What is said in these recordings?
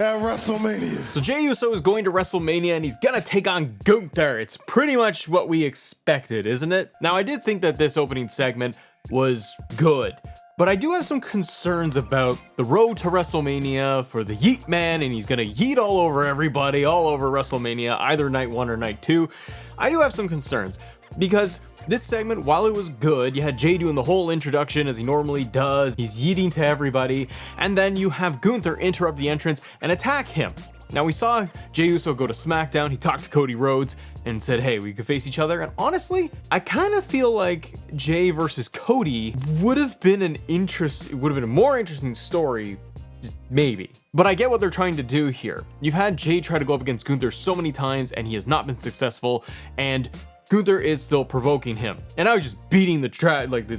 at WrestleMania. So Jey Uso is going to WrestleMania and he's gonna take on Gunther. It's pretty much what we expected, isn't it? Now, I did think that this opening segment was good, but I do have some concerns about the road to WrestleMania for the Yeet Man, and he's gonna yeet all over everybody, all over WrestleMania, either night 1 or night 2. I do have some concerns because this segment, while it was good, you had Jey doing the whole introduction as he normally does. He's yeeting to everybody, and then you have Gunther interrupt the entrance and attack him. Now, we saw Jey Uso go to SmackDown. He talked to Cody Rhodes and said, hey, we could face each other. And honestly, I kind of feel like Jey versus Cody would have been a more interesting story, maybe. But I get what they're trying to do here. You've had Jey try to go up against Gunther so many times and he has not been successful, and Gunther is still provoking him, and I was just beating the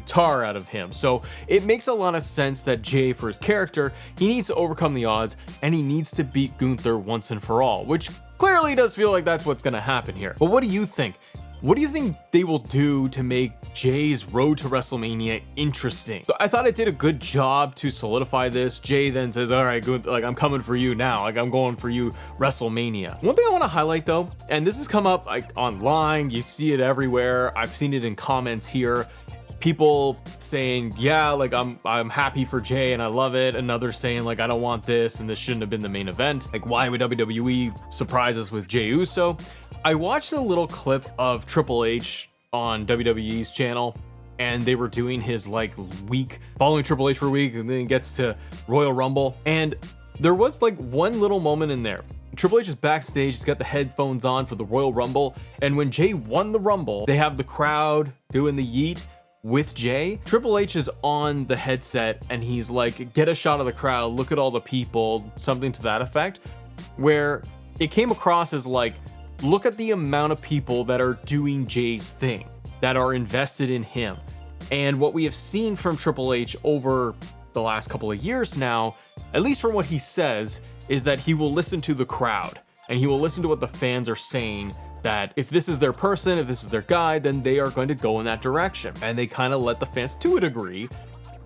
tar out of him. So it makes a lot of sense that Jey, for his character, he needs to overcome the odds and he needs to beat Gunther once and for all, which clearly does feel like that's what's gonna happen here. But what do you think? What do you think they will do to make Jey's road to WrestleMania interesting? So I thought it did a good job to solidify this. Jey then says, all right, good, like, I'm coming for you now. Like, I'm going for you, WrestleMania. One thing I want to highlight though, and this has come up like online, you see it everywhere. I've seen it in comments here. People saying, yeah, like I'm happy for Jey and I love it. And others saying, like, I don't want this and this shouldn't have been the main event. Like, why would WWE surprise us with Jey Uso? I watched a little clip of Triple H on WWE's channel, and they were doing his like week, following Triple H for a week, and then he gets to Royal Rumble. And there was like one little moment in there. Triple H is backstage, he's got the headphones on for the Royal Rumble, and when Jey won the Rumble, they have the crowd doing the yeet with Jey. Triple H is on the headset and he's like, get a shot of the crowd, look at all the people, something to that effect, where it came across as like, look at the amount of people that are doing Jey's thing, that are invested in him. And what we have seen from Triple H over the last couple of years now, at least from what he says, is that he will listen to the crowd and he will listen to what the fans are saying, that if this is their person, if this is their guy, then they are going to go in that direction. And they kind of let the fans, to a degree,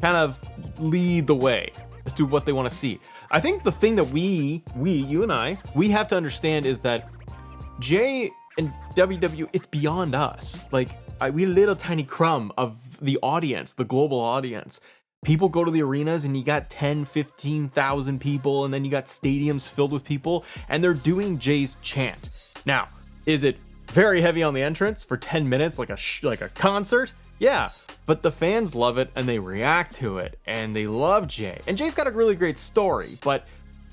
kind of lead the way as to what they want to see. I think the thing that you and I have to understand is that Jey and WWE, it's beyond us. Like, we little tiny crumb of the audience, the global audience. People go to the arenas and you got 10, 15,000 people, and then you got stadiums filled with people, and they're doing Jey's chant. Now, is it very heavy on the entrance for 10 minutes, like a concert? Yeah, but the fans love it and they react to it and they love Jey. And Jey's got a really great story, but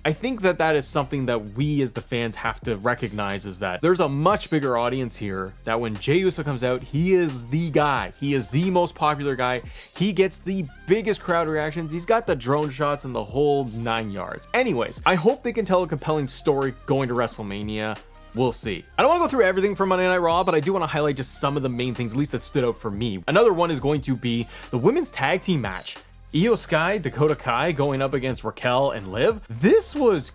I think that that is something that we as the fans have to recognize, is that there's a much bigger audience here, that when Jey Uso comes out, he is the guy. He is the most popular guy. He gets the biggest crowd reactions. He's got the drone shots and the whole 9 yards. Anyways, I hope they can tell a compelling story going to WrestleMania. We'll see. I don't want to go through everything from Monday Night Raw, but I do want to highlight just some of the main things, at least that stood out for me. Another one is going to be the women's tag team match. Io Sky, Dakota Kai going up against Raquel and Liv. This was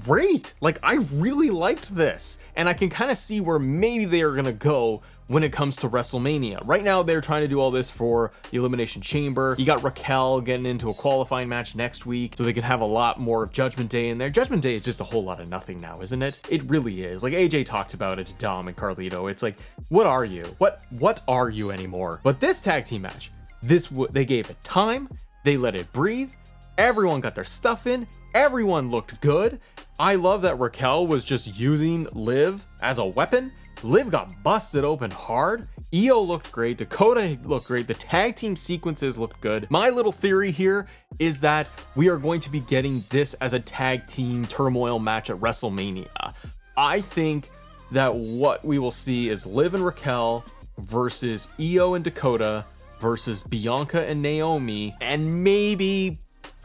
great. Like, I really liked this, and I can kind of see where maybe they are gonna go when it comes to WrestleMania. Right now, they're trying to do all this for the Elimination Chamber. You got Raquel getting into a qualifying match next week, so they can have a lot more of Judgment Day in there. Judgment Day is just a whole lot of nothing now, isn't it? It really is. Like, AJ talked about it to Dom and Carlito. It's like, what are you? What are you anymore? But this tag team match, they gave it time. They let it breathe. Everyone got their stuff in. Everyone looked good. I love that Raquel was just using Liv as a weapon. Liv got busted open hard. Io looked great. Dakota looked great. The tag team sequences looked good. My little theory here is that we are going to be getting this as a tag team turmoil match at WrestleMania. I think that what we will see is Liv and Raquel versus Io and Dakota versus Bianca and Naomi, and maybe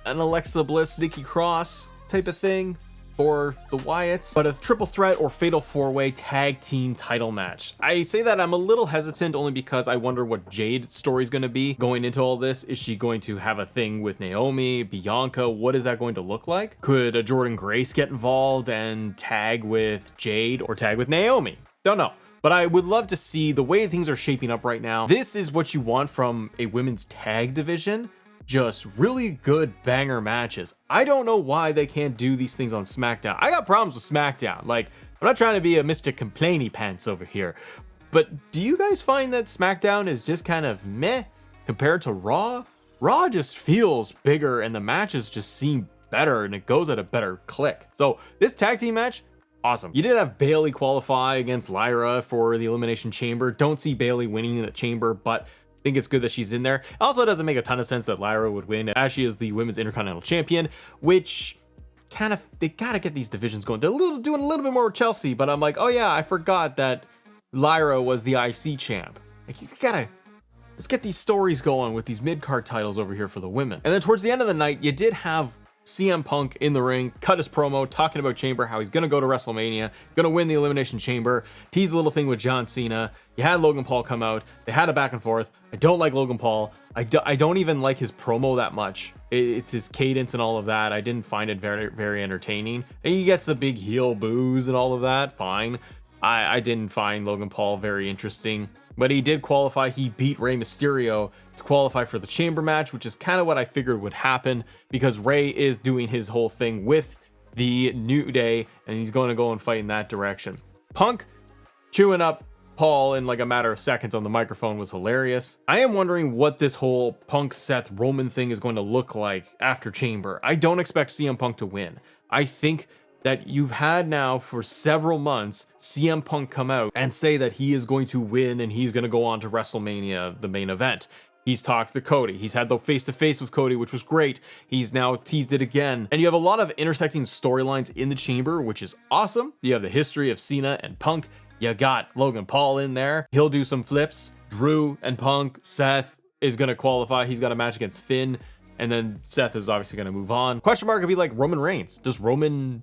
an Alexa Bliss, Nikki Cross type of thing for the Wyatts, but a triple threat or fatal four-way tag team title match. I say that I'm a little hesitant only because I wonder what Jade's story is going to be going into all this. Is she going to have a thing with Naomi, Bianca? What is that going to look like? Could a Jordan Grace get involved and tag with Jade or tag with Naomi? Don't know. But I would love to see the way things are shaping up right now. This is what you want from a women's tag division. just really good banger matches. I don't know why they can't do these things on SmackDown. I got problems with SmackDown. Like, I'm not trying to be a Mr. Complainy Pants over here, but do you guys find that SmackDown is just kind of meh compared to Raw? Raw just feels bigger and the matches just seem better and it goes at a better click. So this tag team match, awesome. You did have Bayley qualify against Lyra for the Elimination Chamber. Don't see Bayley winning the Chamber, but I think it's good that she's in there. Also, it doesn't make a ton of sense that Lyra would win as she is the Women's Intercontinental Champion, which kind of, they gotta get these divisions going. They're doing a little bit more with Chelsea, but I'm like, oh yeah, I forgot that Lyra was the IC champ. Like, you gotta, let's get these stories going with these mid-card titles over here for the women. And then towards the end of the night, you did have CM Punk in the ring, cut his promo, talking about Chamber, how he's gonna go to WrestleMania, gonna win the Elimination Chamber, tease a little thing with John Cena. You had Logan Paul come out, they had a back and forth. I don't like Logan Paul. I don't even like his promo that much. It's his cadence and all of that. I didn't find it very, very entertaining. And he gets the big heel boos and all of that, fine. I didn't find Logan Paul very interesting, but he did qualify. He beat Rey Mysterio to qualify for the Chamber match, which is kind of what I figured would happen because Rey is doing his whole thing with the New Day and he's going to go and fight in that direction. Punk chewing up Paul in like a matter of seconds on the microphone was hilarious. I am wondering what this whole Punk Seth Roman thing is going to look like after Chamber. I don't expect CM Punk to win. I think that you've had now for several months CM Punk come out and say that he is going to win and he's going to go on to WrestleMania, the main event. He's talked to Cody. He's had the face-to-face with Cody, which was great. He's now teased it again. And you have a lot of intersecting storylines in the Chamber, which is awesome. You have the history of Cena and Punk. You got Logan Paul in there. He'll do some flips. Drew and Punk. Seth is going to qualify. He's got a match against Finn. And then Seth is obviously going to move on. Question mark could be like Roman Reigns. Does Roman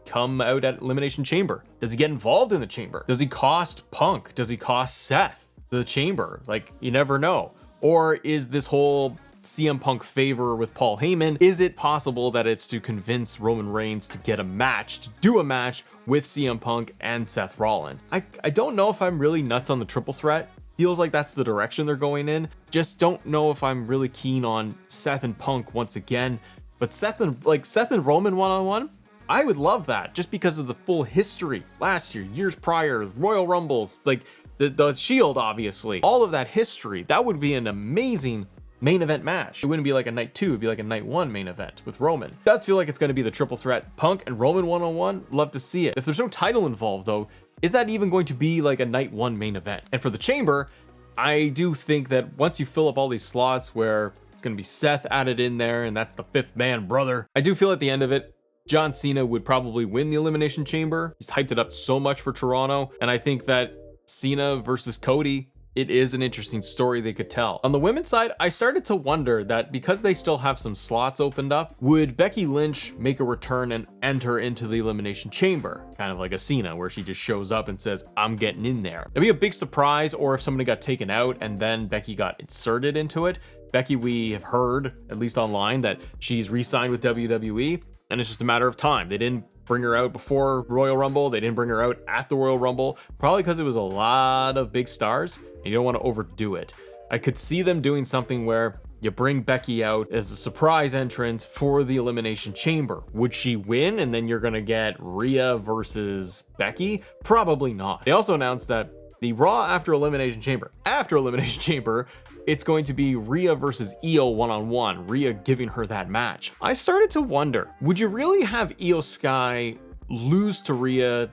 come out at Elimination Chamber? Does he get involved in the Chamber? Does he cost Punk? Does he cost Seth the Chamber? Like, you never know. Or is this whole CM Punk favor with Paul Heyman, is it possible that it's to convince Roman Reigns to get a match, to do a match with CM Punk and Seth Rollins? I don't know if I'm really nuts on the triple threat. Feels like that's the direction they're going in. Just don't know if I'm really keen on Seth and Punk once again. But Seth and Roman one-on-one, I would love that just because of the full history last year, years prior, Royal Rumbles, like the Shield, obviously, all of that history. That would be an amazing main event match. It wouldn't be like a night 2, it'd be like a night 1 main event with Roman. It does feel like it's going to be the triple threat. Punk and Roman one-on-one, love to see it. If there's no title involved though, is that even going to be like a night 1 main event? And for the Chamber, I do think that once you fill up all these slots where it's going to be Seth added in there and that's the 5th man brother, I do feel at the end of it, John Cena would probably win the Elimination Chamber. He's hyped it up so much for Toronto, and I think that Cena versus Cody, it is an interesting story they could tell. On the women's side, I started to wonder that because they still have some slots opened up, would Becky Lynch make a return and enter into the Elimination Chamber? Kind of like a Cena, where she just shows up and says, I'm getting in there. It'd be a big surprise, or if somebody got taken out and then Becky got inserted into it. Becky, we have heard, at least online, that she's re-signed with WWE, and it's just a matter of time. They didn't bring her out before Royal Rumble. They didn't bring her out at the Royal Rumble, probably because it was a lot of big stars and you don't want to overdo it. I could see them doing something where you bring Becky out as a surprise entrance for the Elimination Chamber. Would she win and then you're going to get Rhea versus Becky? Probably not. They also announced that the Raw after Elimination Chamber, it's going to be Rhea versus Io one-on-one, Rhea giving her that match. I started to wonder, would you really have Io Sky lose to Rhea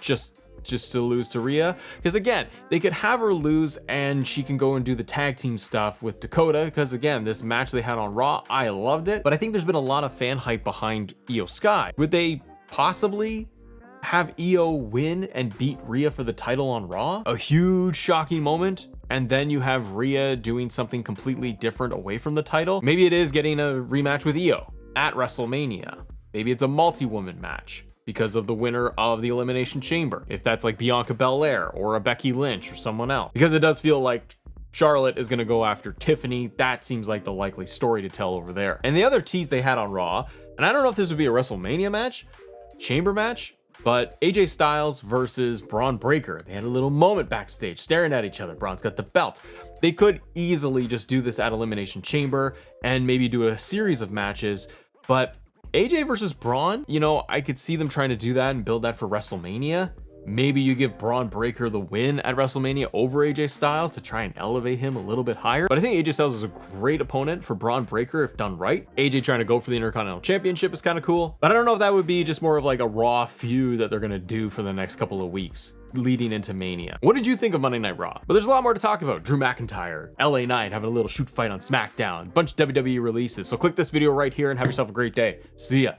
just to lose to Rhea? Because again, they could have her lose and she can go and do the tag team stuff with Dakota, because again, this match they had on Raw, I loved it, but I think there's been a lot of fan hype behind Io Sky. Would they possibly have Io win and beat Rhea for the title on Raw? A huge shocking moment. And then you have Rhea doing something completely different away from the title. Maybe it is getting a rematch with Io at WrestleMania. Maybe it's a multi-woman match because of the winner of the Elimination Chamber. If that's like Bianca Belair or a Becky Lynch or someone else. Because it does feel like Charlotte is going to go after Tiffany. That seems like the likely story to tell over there. And the other tease they had on Raw, and I don't know if this would be a WrestleMania match, Chamber match, But AJ Styles versus Braun Breaker, they had a little moment backstage staring at each other. Braun's got the belt. They could easily just do this at Elimination Chamber and maybe do a series of matches, but AJ versus Braun, you know, I could see them trying to do that and build that for WrestleMania. Maybe you give Braun Breaker the win at WrestleMania over AJ Styles to try and elevate him a little bit higher. But I think AJ Styles is a great opponent for Braun Breaker if done right. AJ trying to go for the Intercontinental Championship is kind of cool. But I don't know if that would be just more of like a Raw feud that they're going to do for the next couple of weeks leading into Mania. What did you think of Monday Night Raw? But there's a lot more to talk about. Drew McIntyre, LA Knight having a little shoot fight on SmackDown, bunch of WWE releases. So click this video right here and have yourself a great day. See ya.